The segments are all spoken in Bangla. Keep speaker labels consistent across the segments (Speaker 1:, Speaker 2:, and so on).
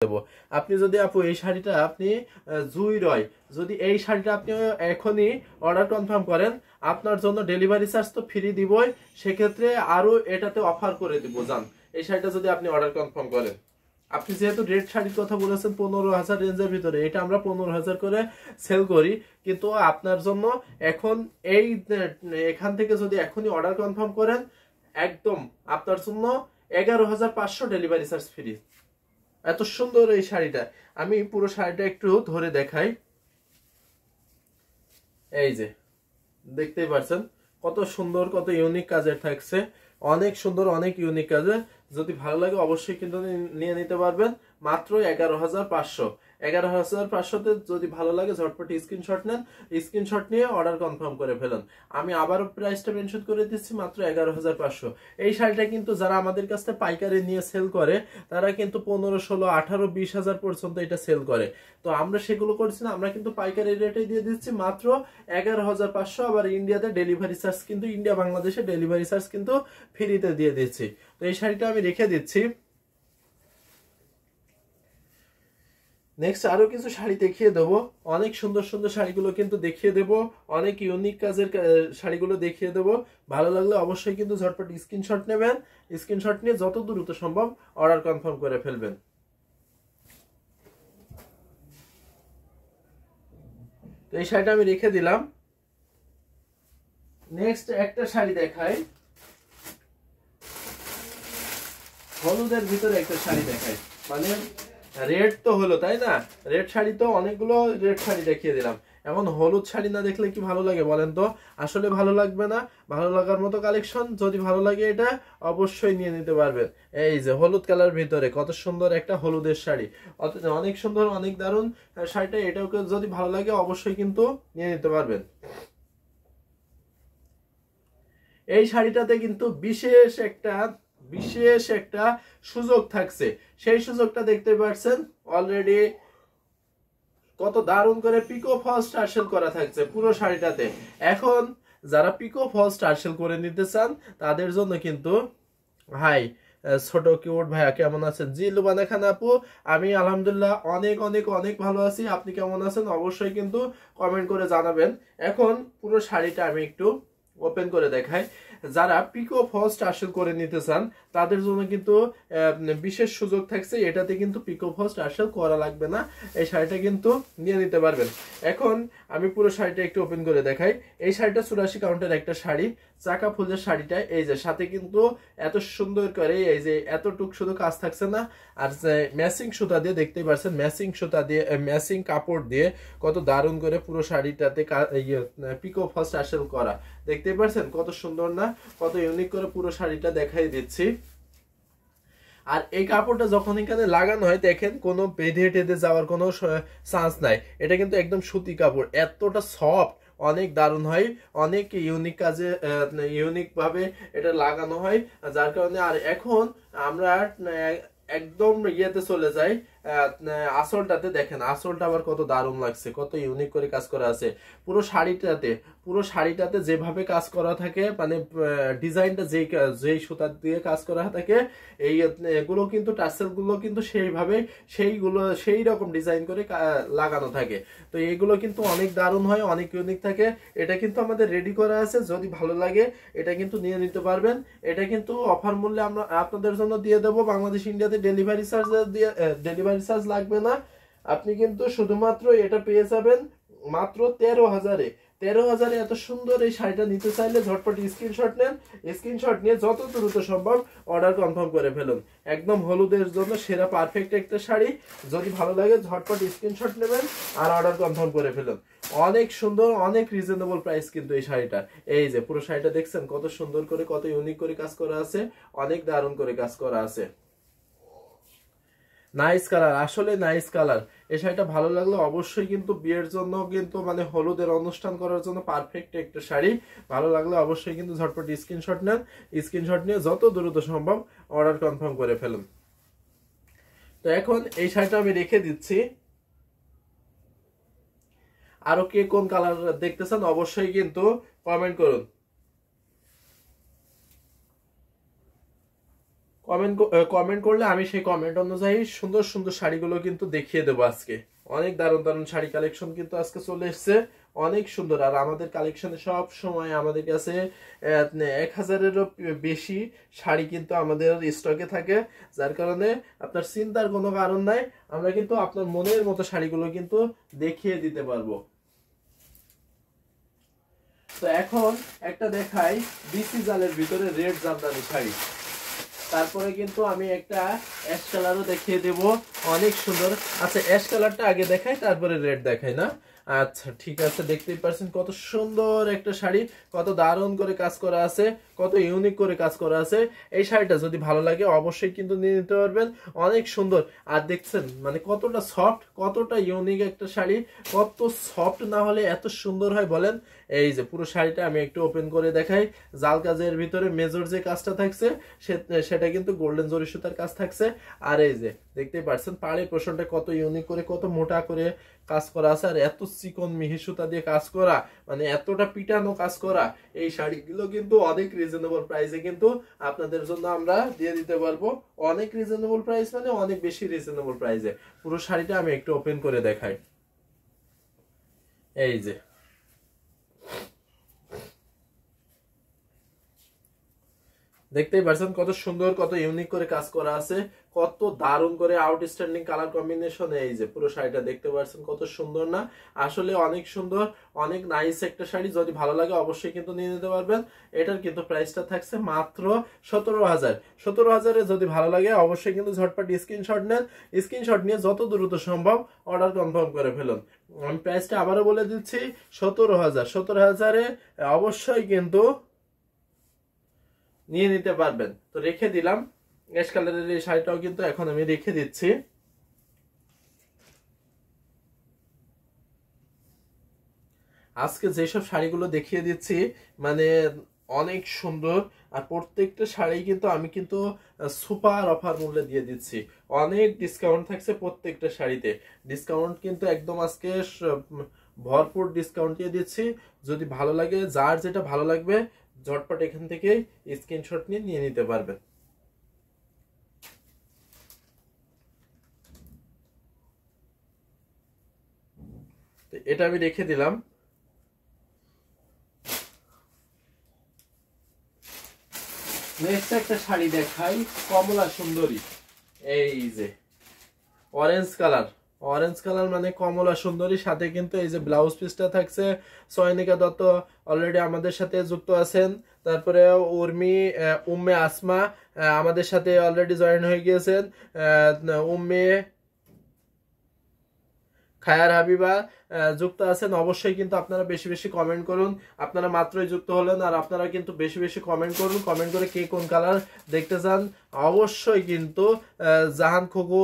Speaker 1: দেবো। আপনি যদি আপু এই শাড়িটা আপনি জুই রয়, যদি এই শাড়িটা আপনি এখনই অর্ডার কনফার্ম করেন, আপনার জন্য ডেলিভারি চার্জ তো ফ্রি দিবই, সেক্ষেত্রে আরো এটাতে অফার করে দিব। জান, এই শাড়িটা যদি আপনি অর্ডার কনফার্ম করেন, আপনি যেহেতু রেড শাড়ির কথা বলেছেন 15,000 রেঞ্জের ভিতরে, এটা আমরা 15,000 করে সেল করি, কিন্তু আপনার জন্য এখন এই এখান থেকে যদি এখনই অর্ডার কনফার্ম করেন, একদম আপনার জন্য 11,500 ডেলিভারি চার্জ ফ্রি। এত সুন্দর এই শাড়িটা, আমি পুরো শাড়িটা একটু ধরে দেখাই। এই যে দেখতেই পাচ্ছেন কত সুন্দর, কত ইউনিক কাজের থাকছে, অনেক সুন্দর, অনেক ইউনিক কাজের। যদি ভালো লাগে অবশ্যই কিন্তু নিয়ে নিতে পারবেন। মাত্র 11,500। 11,500তে যদি ভালো লাগে ঝটপট স্ক্রিনশট নেন, স্ক্রিনশট নিয়ে অর্ডার কনফার্ম করে ফেলুন। আমি আবারও প্রাইসটা মেনশন করে দিচ্ছি, মাত্র 11,500। এই শাড়িটা কিন্তু যারা আমাদের কাছ থেকে পাইকারি নিয়ে সেল করে, তারা কিন্তু 15, 16, 18, 20,000 পর্যন্ত এটা সেল করে। তো আমরা সেগুলো করছি না, আমরা কিন্তু পাইকারি রেটে দিয়ে দিচ্ছি মাত্র 11,500। আবার ইন্ডিয়াতে ডেলিভারি চার্জ কিন্তু, ইন্ডিয়া বাংলাদেশে ডেলিভারি চার্জ কিন্তু ফ্রিতে দিয়ে দিচ্ছি। তো এই শাড়িটা আমি রেখে দিচ্ছি। নেক্সট আরো কিছু শাড়ি দেখিয়ে দেবো, অনেক সুন্দর সুন্দর শাড়িগুলো কিন্তু দেখিয়ে দেবো, অনেক ইউনিক কাজের শাড়িগুলো দেখিয়ে দেবো। ভালো লাগলে অবশ্যই কিন্তু ঝটপট স্ক্রিনশট নেবেন, স্ক্রিনশট নিয়ে যত দ্রুত সম্ভব অর্ডার কনফার্ম করে ফেলবেন। তো এই শাড়িটা আমি রেখে দিলাম। নেক্সট একটা শাড়ি দেখাই, হলুদের ভিতরে একটা শাড়ি দেখাই। মানে রেড তো হলো, তাই না? রেড শাড়ি তো অনেকগুলো রেড শাড়ি দেখিয়ে দিলাম, এখন হলুদ শাড়ি না দেখলে কি ভালো লাগে বলেন তো? আসলে ভালো লাগবে না। ভালো লাগার মতো কালেকশন, যদি ভালো লাগে এটা অবশ্যই নিয়ে নিতে পারবেন। এই যে হলুদ কালার ভিতরে কত সুন্দর একটা হলুদের শাড়ি, অনেক সুন্দর, অনেক দারুণ শাড়িটা। এটাও যদি ভালো লাগে অবশ্যই কিন্তু নিয়ে নিতে পারবেন। এই শাড়িটাতে কিন্তু বিশেষ একটা সুযোগ থাকছে, সেই সুযোগটা দেখতে পাচ্ছেন অলরেডি কত দারুণ করে পিকো ফলস টার্সেল করা থাকছে পুরো শাড়িটাতে। এখন যারা পিকো ফলস টার্সেল করে নিতে চান তাদের জন্য কিন্তু, হাই ছোট কিউট ভাইয়া কেমন আছেন? জি লুবানা খান আপু, আমি আলহামদুলিল্লাহ অনেক অনেক অনেক ভালো আছি। আপনি কেমন আছেন অবশ্যই কিন্তু কমেন্ট করে জানাবেন। এখন পুরো শাড়িটা আমি একটু ওপেন করে দেখাই। যারা পিকো ফলস টার্সেল করে নিতে চান তাদের জন্য কিন্তু বিশেষ সুযোগ থাকছে, এটাতে কিন্তু পিকো ফলস টার্সেল করা লাগবে না, এই শাড়িটা কিন্তু নিয়ে নিতে পারবেন। এখন আমি পুরো শাড়িটা একটু ওপেন করে দেখাই। এই শাড়িটা 84 কাউন্টের একটা শাড়ি, চাকা ফুলের শাড়িটা। এই যে সাথে কিন্তু এত সুন্দর করে এই যে এতটুক শুধু কাজ থাকছে না, আর ম্যাচিং সুতা দিয়ে, দেখতেই পাচ্ছেন ম্যাচিং সুতা দিয়ে, ম্যাচিং কাপড় দিয়ে কত দারুণ করে পুরো শাড়িটাতে পিকো ফলস টার্সেল করা। দেখতেই পাচ্ছেন কত সুন্দর না, কত ইউনিক করে পুরো শাড়িটা দেখাই দিচ্ছি। আর এই কাপড়টা যখন এখানে লাগানো হয় দেখেন কোনো বেঁধে টেঁধে যাওয়ার কোনো চান্স নাই। এটা কিন্তু একদম সুতি কাপড়, এতটা সফট, অনেক দারুণ হয়, অনেক ইউনিক কাজে ইউনিক ভাবে এটা লাগানো হয়, যার কারণে। আর এখন আমরা একদম ইয়েতে চলে যাই, আসলটাতে দেখেন, আসলটা আবার কত দারুণ লাগছে, কত ইউনিক করে কাজ করা আছে পুরো শাড়িটাতে। পুরো শাড়িটাতে যেভাবে কাজ করা থাকে, মানে ডিজাইনটা যেই সুতা দিয়ে কাজ করা থাকে, এই এগুলো কিন্তু টার্সেল গুলো কিন্তু সেইভাবে সেই রকম ডিজাইন করে লাগানো থাকে। তো এইগুলো কিন্তু অনেক দারুণ হয়, অনেক ইউনিক থাকে। এটা কিন্তু আমাদের রেডি করা আছে, যদি ভালো লাগে এটা কিন্তু নিয়ে নিতে পারবেন। এটা কিন্তু অফার মূল্যে আমরা আপনাদের জন্য দিয়ে দেবো। বাংলাদেশ ইন্ডিয়াতে ডেলিভারি চার্জ লাগবে না। আপনি কিন্তু শুধুমাত্র এটা পেয়ে যাবেন মাত্র 13,000-এ। 13,000-এ এত সুন্দর এই শাড়িটা নিতে চাইলে ঝটপট স্ক্রিনশট নেন, স্ক্রিনশট নিয়ে যত দ্রুত সম্ভব অর্ডার কনফার্ম করে ফেলুন। একদম হলুদের জন্য সেরা পারফেক্ট একটা শাড়ি, যদি ভালো লাগে ঝটপট স্ক্রিনশট নেবেন আর অর্ডার কনফার্ম করে ফেলুন। অনেক সুন্দর, অনেক রিজনেবল প্রাইস কিন্তু এই শাড়িটা। এই যে পুরো শাড়িটা দেখছেন কত সুন্দর করে, কত ইউনিক করে কাজ করা আছে, অনেক দারুণ করে কাজ করা আছে। নাইস কালার, আসলে নাইস কালার। এই শাড়িটা ভালো লাগলো অবশ্যই কিন্তু বিয়ের জন্য কিন্তু, মানে হলুদের অনুষ্ঠান করার জন্য পারফেক্ট একটা শাড়ি। ভালো লাগলে অবশ্যই কিন্তু ঝটপট স্ক্রিনশট নেন, স্ক্রিনশট নিয়ে যত দ্রুত সম্ভব অর্ডার কনফার্ম করে ফেলুন। তো এখন এই শাড়িটা আমি রেখে দিচ্ছি। আরো কে কোন কালার দেখতেছেন অবশ্যই কিন্তু কমেন্ট করুন। কমেন্ট করলে আমি সেই কমেন্ট অনুযায়ী সুন্দর সুন্দর শাড়িগুলো কিন্তু দেখিয়ে দেবো আজকে। অনেক দারুণ দারুণ শাড়ি কালেকশন কিন্তু আজকে চলে এসছে, অনেক সুন্দর। আর আমাদের কালেকশনে সব সময় আমাদের কাছে 1000-এরও বেশি শাড়ি কিন্তু আমাদের স্টকে থাকে, যার কারণে আপনার চিন্তার কোনো কারণ নাই, আমরা কিন্তু আপনার মনের মতো শাড়িগুলো কিন্তু দেখিয়ে দিতে পারবো। তো এখন একটা দেখাই বিসি জালের ভিতরে রেড জামদানি শাড়ি, তারপরে কিন্তু আমি একটা অ্যাশ কালারও দেখিয়ে দেব, অনেক সুন্দর। আচ্ছা অ্যাশ কালারটা আগে দেখাই তারপরে রেড দেখাই না? আচ্ছা ঠিক আছে, দেখতেই পাচ্ছেন কত সুন্দর একটা শাড়ি, কত দারুণ করে কাজ করা আছে, কত ইউনিক করে কাজ করা আছে। এই শাড়িটা যদি ভালো লাগে অবশ্যই কিন্তু নিয়ে নিতে পারবেন, অনেক সুন্দর। আর দেখছেন মানে কতটা সফট, কতটা ইউনিক একটা শাড়ি, কত সফট না হলে এত সুন্দর হয় বলেন। এই যে পুরো শাড়িটা আমি একটু ওপেন করে দেখাই, জাল কাজের ভিতরে মেজর যে কাজটা থাকছে সেটা কিন্তু গোল্ডেন জরি সুতার কাজ থাকছে। আর এই যে দেখতেই পাচ্ছেন পাড়ের পোর্শনটা কত ইউনিক করে, কত মোটা করে কাজ করা আছে, আর এত চিকন মিহি সুতা দিয়ে কাজ করা, মানে এতটা পিটানো কাজ করা। এই শাড়িগুলো কিন্তু অনেক রিজনেবল প্রাইসে কিন্তু আপনাদের জন্য আমরা দিয়ে দিতে পারবো, অনেক রিজনেবল প্রাইস, মানে অনেক বেশি রিজনেবল প্রাইসে। পুরো শাড়িটা আমি একটু ওপেন করে দেখাই। এই যে দেখতেই পাচ্ছেন কত সুন্দর, কত ইউনিক করে কাজ করা আছে, কত দারুণ করে আউটস্ট্যান্ডিং কালার কম্বিনেশন। এই যে পুরো শাড়িটা দেখতে পাচ্ছেন কত সুন্দর না? আসলে অনেক সুন্দর, অনেক নাইস একটা শাড়ি। যদি ভালো লাগে অবশ্যই কিন্তু নিয়ে নিতে পারবেন। এটার কিন্তু প্রাইসটা থাকছে মাত্র 17,000। 17,000-এ যদি ভালো লাগে অবশ্যই কিন্তু ঝটপট স্ক্রিনশট নেন, স্ক্রিনশট নিয়ে যত দ্রুত সম্ভব অর্ডার কনফার্ম করে ফেলুন। আমি প্রাইসটা আবারও বলে দিচ্ছি, 17,000। 17,000-এ অবশ্যই কিন্তু নিয়ে নিতে পারবেন। তো রেখে দিলাম, অ্যাশ কালারের এই শাড়িটাও কিন্তু এখন আমি রেখে দিচ্ছি। আজকে যেসব শাড়িগুলো দেখিয়ে দিচ্ছি মানে অনেক সুন্দর, আর প্রত্যেকটা শাড়ি কিন্তু আমি কিন্তু সুপার অফার মূল্যে দিয়ে দিচ্ছি, অনেক ডিসকাউন্ট থাকছে প্রত্যেকটা শাড়িতে। ডিসকাউন্ট কিন্তু একদম আজকে ভরপুর ডিসকাউন্ট দিয়ে দিচ্ছি। যদি ভালো লাগে, যার যেটা ভালো লাগবে ঝটপট এখান থেকে স্ক্রিনশট নিয়ে নিতে পারবেন। তো এটা আমি রেখে দিলাম। নেক্সট একটা শাড়ি দেখাই, কমলা সুন্দরী। এই যে অরেঞ্জ কালার, অরেঞ্জ কালার মানে কমলা সুন্দরী, সাথে কিন্তু এই যে ব্লাউজ পিসটা থাকছে। সয়নিকা দত্ত অলরেডি আমাদের সাথে যুক্ত আছেন, তারপরে উর্মি উম্মে আসমা আমাদের সাথে অলরেডি জয়েন হয়ে গিয়েছেন, উম্মে খায়ার হাবিবা যুক্ত আছেন। অবশ্যই কিন্তু আপনারা বেশি বেশি কমেন্ট করুন, আপনারা মাত্রই যুক্ত হলেন, আর আপনারা কিন্তু বেশি বেশি কমেন্ট করুন। কমেন্ট করে কে কোন কালার দেখতে চান অবশ্যই কিন্তু জাহান খোকু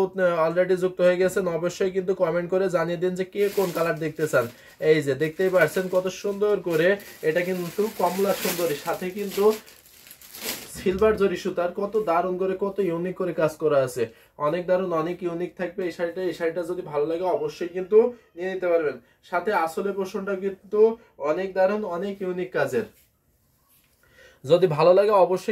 Speaker 1: অলরেডি যুক্ত হয়ে গেছেন, অবশ্যই কিন্তু কমেন্ট করে জানিয়ে দিন যে কে কোন কালার দেখতে চান। এই যে দেখতেই পাচ্ছেন কত সুন্দর করে, এটা কিন্তু কমলা সুন্দরী, সাথে কিন্তু সিলভার জরি সুতার, কত দারুণ করে, কত ইউনিক করে কাজ করা আছে, অনেক দারুণ, অনেক ইউনিক থাকবে এই শাড়িটা। এই শাড়িটা যদি ভালো লাগে অবশ্যই কিন্তু নিয়ে নিতে পারবেন। সাথে আসলে পোর্শনটা কিন্তু অনেক দারুণ, অনেক ইউনিক কাজের। যদি ভালো লাগে অবশ্যই